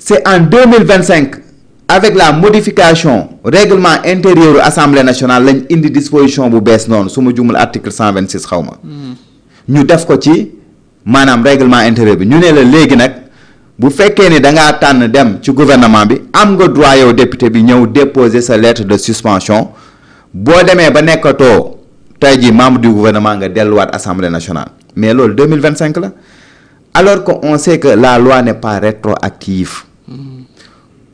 c'est en 2025 avec la modification règlement intérieur assemblée nationale lañ indi disposition bu bees noonu su ma jumul article 126 xaw ma ñu def ko ci maanaam règlement intérieur bi ñu ne la léegi nag bu fekkee ni da ngaa tànn dem ci gouvernement bi am nga droit yow député bi ñëw déposer sa lettre de suspension boo demee ba nekkatoo tey jii membre du gouvernement nga delluwaat assemblée nationale mais loolu 2025 la alors que on sait que la loi n'est pas rétroactive.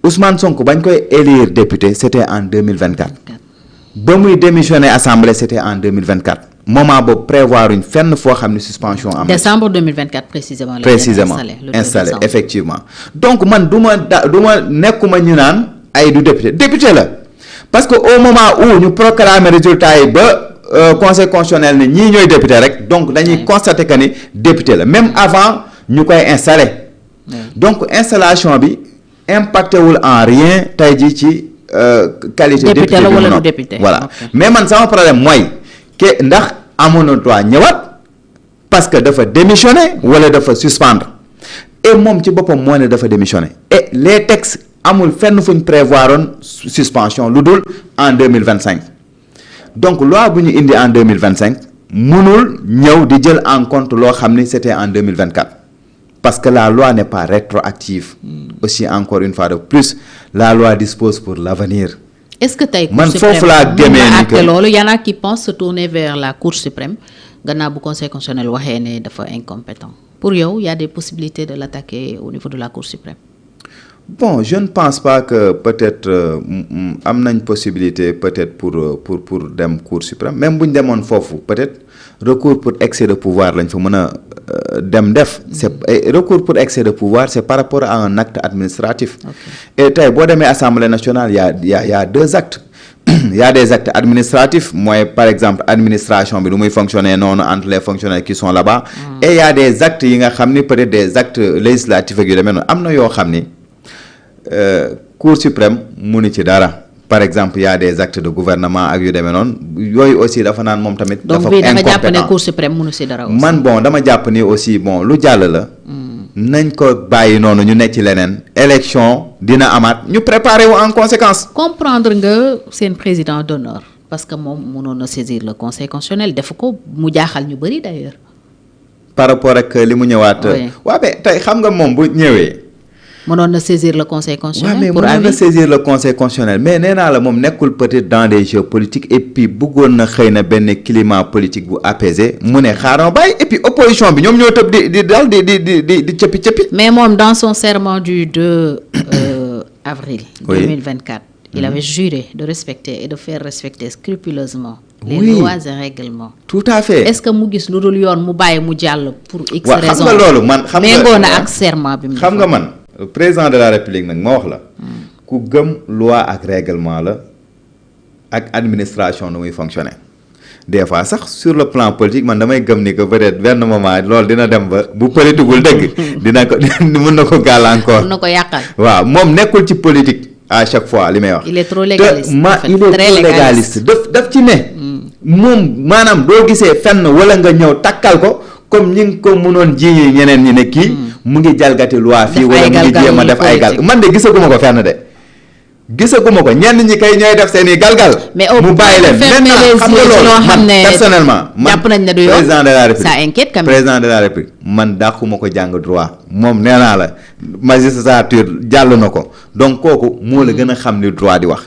Ousmane Sonko bañ koy élire député c'était en 2024 ba muy démissionner assemblée c'était en 2024 moment boobu prévoir une fenn foo xam ne suspension am décembre 2024 précisément installé effectivement donc man du ma nekkuma ñu naan ay du député la parce que au moment où ñu proclamer résultat yi ba conseil constitutionnel ne ñii ñooy député rek donc dañuy constater que ni député la même avant ñu koy installer donc installation bi impacté wul en rien tey jii ci qualité député la wala du député voilà mais man sama problème mooy que ndax amoon na droit ñëwaat parce que dafa démissionner wala dafa suspendre et moom ci boppam moo ne dafa démissionner et les textes amul fenn fu ñu prévoiroon suspension lu dul en 2025 donc loi bu ñu indi en 2025 mënul ñëw di jël en compte loo xam ni c'était en 2024 parce que la loi n'est pas rétroactive. Aussi encore une fois de plus la loi dispose pour l'avenir. Est-ce que tey man foofu laa demee ni que loolu y en a qui pensent se tourner vers la Cour suprême gannaaw bu conseil constitutionnel waxee ne dafa incompétent pour yow y a des possibilités de l'attaquer au niveau de la Cour suprême. Bon, je ne pense pas que peut-être am nañ possibilité peut-être pour dem Cour suprême même bu ñu demoon foofu peut-être recours pour excès de pouvoir lañ fa mën a dem def. C'est recours pour excès de pouvoir c'est par rapport à un acte administratif. Okay. Et tey boo demee Assemblée nationale y a deux actes. Il y a des actes administratifs mooy par exemple administration bi nu muy fonctionner noonu entre les fonctionnaires qui sont là-bas. Et il y a des actes yi nga xam ni peut-être des actes législatifs ak yu demee noonu am na yoo xam ni. Cour suprême munu ci dara par exemple il y a des actes de gouvernement ak yu demee noonu yooyu aussi dafa naan moom tamit. dafa incompétent donc jàpp ne Cour suprême munu ci dara. man bon dama jàpp ni aussi bon lu jàll la. nañ ko bàyyi noonu ñu nekk ci leneen. élection dina amaat ñu préparer wu en conséquence. comprendre nga seen président d'honneur parce que moom mënoon na saisir le conseil constitutionnel def ko mu jaaxal ñu bari d'ailleurs. par rapport ak li mu ñëwaat. waaw mais tey xam nga moom bu ñëwee. mënoon na saisir le conseil constitutionnel. Ouais, mais mënoon na saisir le conseil constitutionnel mais nee naa la moom nekkul peut-être dans des jeux politiques et puis bëggoon na xëy na benn climat politique bu apaisé mu ne xaaral bàyyi et puis opposition bi ñoom ñoo tëb di dal di cëppi. mais moom dans son serment du 2 avril. 2024. Il avait juré de respecter et de faire respecter scrupuleusement. les lois et règlements. tout à fait. est-ce que mu gis lu dul yoon mu bàyyi mu jàll pour x raison. xam nga loolu man xam nga méngoo na ak serment bi mu xam nga man. président de la république nag ma wax la ku gëm loi ak règlement la ak administration nu muy fonctionner des fois sax sur le plan politique man damay gëm ni que peut-être benn moment loolu dina dem ba bu politiqueul dëgg dina ko mën na ko gàllankoor. mën na ko yàqal. waaw moom nekkul ci politique à chaque fois li may wax. il est trop légaliste. il est trop légaliste daf ci ne. moom maanaam doo gisee fenn wala nga ñëw takkal ko comme ñi ngi ko mënoon jiiñi ñeneen ñi ne kii. mu ngi jalgati loi fii wala mu ngi jéem a def ay gal man de gisaguma ko fenn de gisaguma ko ñenn ñi kay ñooy def seen i galgal mu bàyyi leen maintenant xam nga loolu man personnellement man président de la république ça inquiète quand même président de la république man dàquma ko jàng droit moom nee naa la magistrature jàll na ko donc kooku moo la gën a xam li droit di wax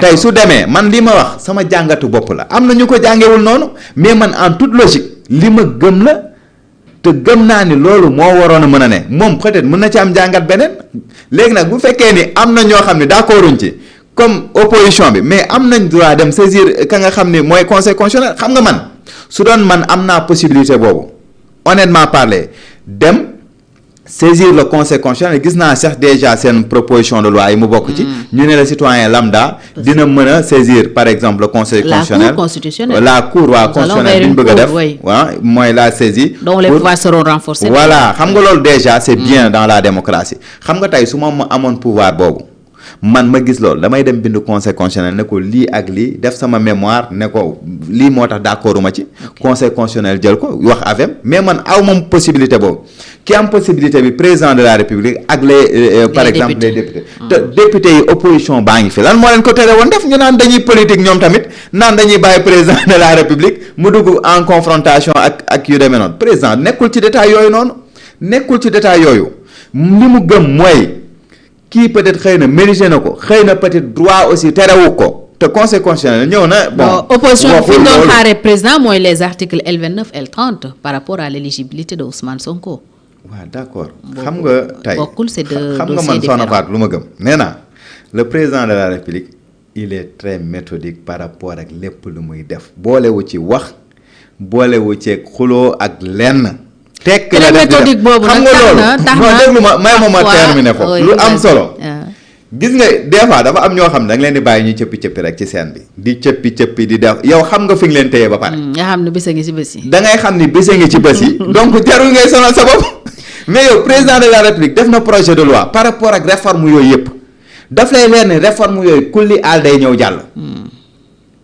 tey su demee man li ma wax sama jàngatu bopp la am na ñu ko jàngewul noonu mais man en toute logique li ma gëm la te gëm naa ni loolu moo waroon a mën a ne moom peut-être mën na ci am jàngat beneen léegi nag bu fekkee ni am na ñoo xam ne d'accorduñ ci comme opposition bi mais am nañ droit dem saisir ka nga xam ni mooy conseil constitutionnel xam nga man su doon man am naa possibilité boobu honnêtement parler dem saisir le conseil constitutionnel gis naa sax déjà seen proposition de loi yi mu bokk ci ñu ne le citoyen lambda dina mën a saisir par exemple le conseil constitutionnel la cour constitutionnelle bi ñu bëgg a def waaw mooy la saisie donc les pouvoirs seront renforcés voilà xam nga loolu déjà c'est bien dans la démocratie xam nga tey su ma amoon pouvoir boobu man ma gis loolu damay dem bind conseil constitutionnel ne ko lii ak lii def sama mémoire ne ko lii moo tax d'accorduma ci. conseil constitutionnel jël ko wax avem mais man aw moom possibilité boobu ki am possibilité bi président de la république ak les par exemple les députés. te députés yi opposition baa ngi fi lan moo leen ko tere woon def ñu naan dañuy politique ñoom tamit naan dañuy bàyyi président de la république mu dugg en confrontation ak yu demee noonu président nekkul ci détail yooyu noonu nekkul ci détail yooyu li mu gëm mooy. kii peut-être xëy na mérité na ko xëy na peut-être droit aussi terewu ko te conseil constitutionnel ñëw na. bon opposition fi ñu doon xaaree président mooy les articles L29 L30 par rapport à l'éligibilité de Ousmane Sonko. waaw d'accord xam nga tey bokkul c'est deux xam nga man Soxna Fatou lu ma gëm nee naa le président de la République il est très méthodique par rapport ak lépp lu muy def boolewu ci wax boolewu ci xuloo ak lenn. tekk la def méthodique boobu xam nga loolu non déglu ma may ma terminer ko lu am solo gis nga des fois dafa am ñoo xam ne da nga leen di bàyyi ñuy cëppi rek ci scène bi di cëppi di def yow xam nga fi nga leen téye ba pare nga xam ne bise ngi ci bés yi da ngay xam ni bise ngi ci bés yi donc jarul ngay sonal sa bopp mais yow président de la république def na projet de loi par rapport ak réforme yooyu yëpp daf lay leer ne réforme yooyu kulli aal day ñëw jàll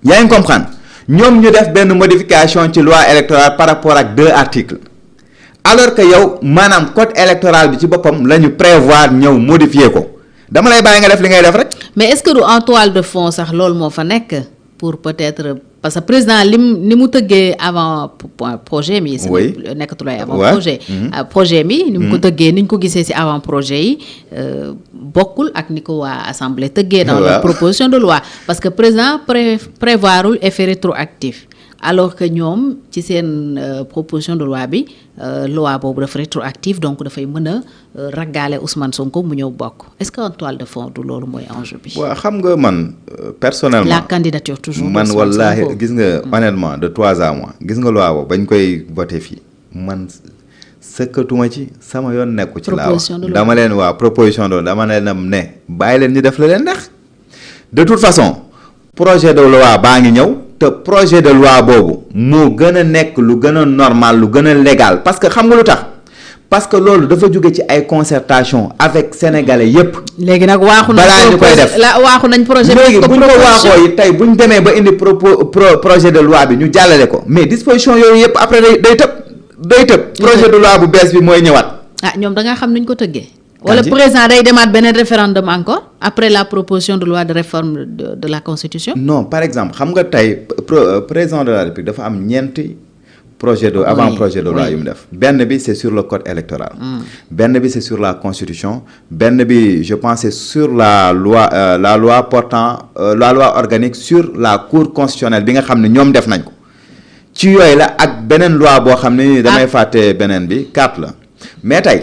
yaa ngi comprendre ñoom ñu def benn modification ci loi électorale par rapport ak 2 articles alors que yow maanaam code électoral bi ci boppam la ñu prévoir ñëw modifier ko dama lay bàyyi nga def li ngay def rek. mais est-ce que du en toile de fond sax loolu moo fa nekk pour peut-être parce que président ni mu tëggee avant projet mi. oui nekkatul ay avant projet. projet mi ni mu ko tëggee ni ñu ko gisee ci avant projet yi bokkul ak ni ko waa assemblée tëggee. dans la proposition de loi parce que président prévoirul effet rétroactif. alors que ñoom ci seen proposition de loi bi loi boobu dafa rétroactive donc dafay mën a raggaale Ousmane Sonko mu ñëw bokk est-ce que en toile de fond du loolu mooy enjeu bi. waaw xam nga man personnellement. la candidature toujours. man wallaahi gis nga honnêtement de 3 à mois gis nga loi boobu bañ koy voté fii man sëkkatuma ci sama yoon nekku ci. laa wax dama leen waa proposition de loi dama leen ne bàyyi leen ñu def la leen neex de toute façon projet de loi baa ngi ñëw. te projet de loi boobu moo gën a nekk lu gën a normal lu gën a légal parce que xam nga lu tax parce que loolu dafa jóge ci ay concertation avec sénégalais yépp léegi nag waaxu nañ balaa ñu koy def waaxu nañ projet bi léegi buñ ko waaxoo yi tey buñ demee ba indi projet de loi bi ñu jàllale ko mais disposition yooyu yépp après day tëb projet de loi bu bees bi mooy ñëwaat. ñoom da nga xam nuñ ko tëggee. wala président day demaat beneen référendum encore après la proposition de loi de réforme de la constitution. non par exemple xam nga tey président de la république dafa am ñeenti projet de avant projet de loi yu mu def benn bi c'est sur le code électoral. benn bi c'est sur la constitution benn bi je pense c'est sur la loi portant la loi organique sur la cour constitutionnelle bi nga xam ne ñoom def nañ ko ci yooyu la ak beneen loi boo xam ne damay fàtte beneen bi 4 la mais tey.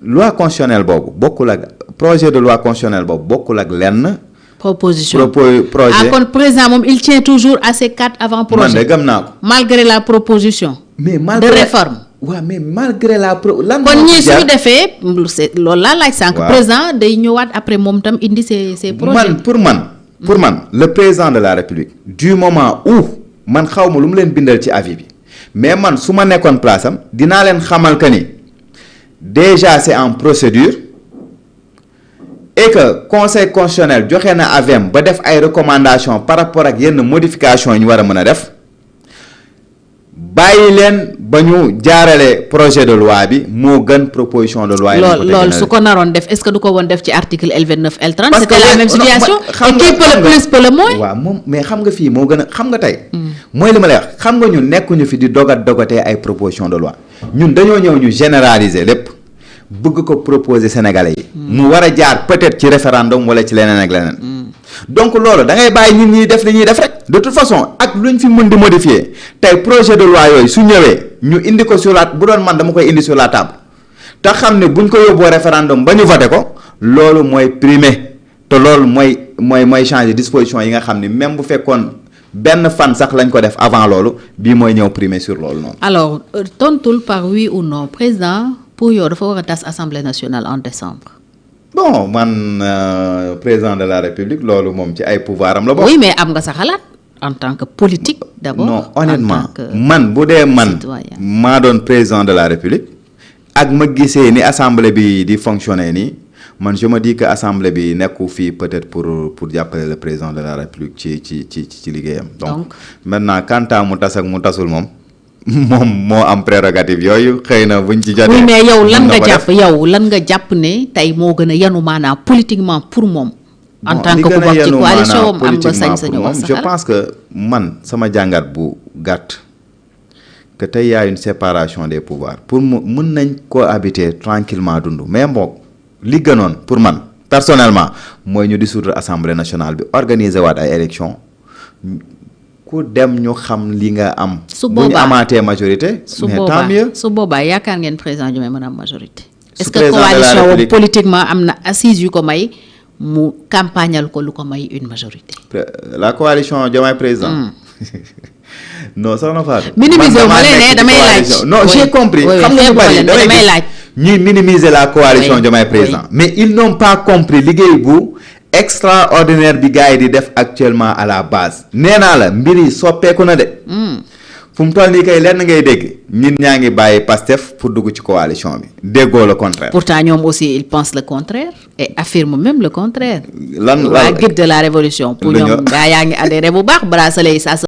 loi constitutionnelle boobu bokkul ak projet de loi constitutionnelle boobu bokkul ak lenn. proposition projet kon président moom il tient toujours à ces 4 avant projet. man de gëm naa ko. malgré la proposition. mais malgré de réforme. waaw mais malgré la lan kon ñii suñu defee loolu laa laaj sànq. président day ñëwaat après moom tam indi ses projets. pour man le président de la république du moment où man xaw ma lu mu leen bindal ci avis bi mais man su ma nekkoon place am dinaa leen xamal que ni. déjà c'est en procédure et que conseil constitutionnel joxe na avem ba def ay recommandations par rapport ak yenn modifications yi ñu war a mën a def bàyyi leen ba ñu jaarale projet de loi bi moo gën proposition de loi yi. loolu su ko naroon def est-ce que du ko woon def ci article L29 L30. parce que c'était la même situation. et qui peut le plus peut le moins. waaw moom mais xam nga fii moo gën a xam nga tey. mooy li ma lay wax xam nga ñun nekkuñu fi di dogatee ay proposition de loi ñun dañoo ñëw ñu généraliser lépp bëgg ko proposer sénégalais yi. mu war a jaar peut-être ci référendum wala ci leneen ak leneen. donc loolu da ngay bàyyi nit ñi def li ñuy def rek de toute façon ak luñ fi mën di modifier tey projet de loi yooyu su ñëwee ñu indi ko sur la bu doon man dama koy indi sur la table te xam ne buñ ko yóbboo référendum ba ñu voté ko loolu mooy primer te loolu mooy changer disposition yi nga xam ni même bu fekkoon benn fan sax lañ ko def avant loolu bii mooy ñëw primer sur loolu noonu. alors tontul par oui ou non président pour yow dafa war a tas assemblée nationale en décembre. bon man président de la république loolu moom ci ay pouvoir am la bokk. oui mais am nga sa xalaat en tant que politique d'abord. non honnêtement man bu dee man maa doon président de la république ak ma gisee ni assemblée bi di fonctionner nii man je me dis que assemblée bi nekku fii peut-être pour jàppale le président de la République ci liggéeyam. donc maintenant quant à mu tas ak mu tasul moom moo am prérogative yooyu xëy na buñ ci jotee. oui mais yow lan nga jàpp ne tey moo gën a yanu maanaam politiquement pour moom. en tant que ku bokk ci coalition am nga sañ-sañu wax je pense que man sama jàngat bu gàtt que tey y a une séparation des pouvoirs pour mën nañ cohabiter tranquillement dund mais moom li gënoon pour man personnellement mooy ñu dissoudre assemblée nationale bi organiser waat ay élections ku dem ñu xam li nga am. su boobaa bu ñu amaatee majorité. mais tant mieux su boobaa yaakaar ngeen président Diomaye mën a am majorité. est-ce que coalition politiquement am na assise yu ko may. mu campagnal ko lu ko may une majorité. la coalition Diomaye président. non soxna Fatou. minimiser wu ma leen ne damay laaj. non j'ai compris. xam nga ñu bari damay laaj. ñuy minimiser la coalition Diomaye président. mais ils n'ont pas compris liggéey bu extraordinaire bi gars yi di def actuellement à la base. nee naa la mbir yi soppeeku na de. fu mu toll nii kay lenn ngay dégg ñun ñaa ngi bàyyi Pastef pour dugg ci coalition bi déggoo le contraire. pourtant ñoom aussi ils pensent le contraire et affirment même le contraire. lan waa guide de la révolution pour ñoom gaa yaa ngi adhéré bu baax bracelet yi ça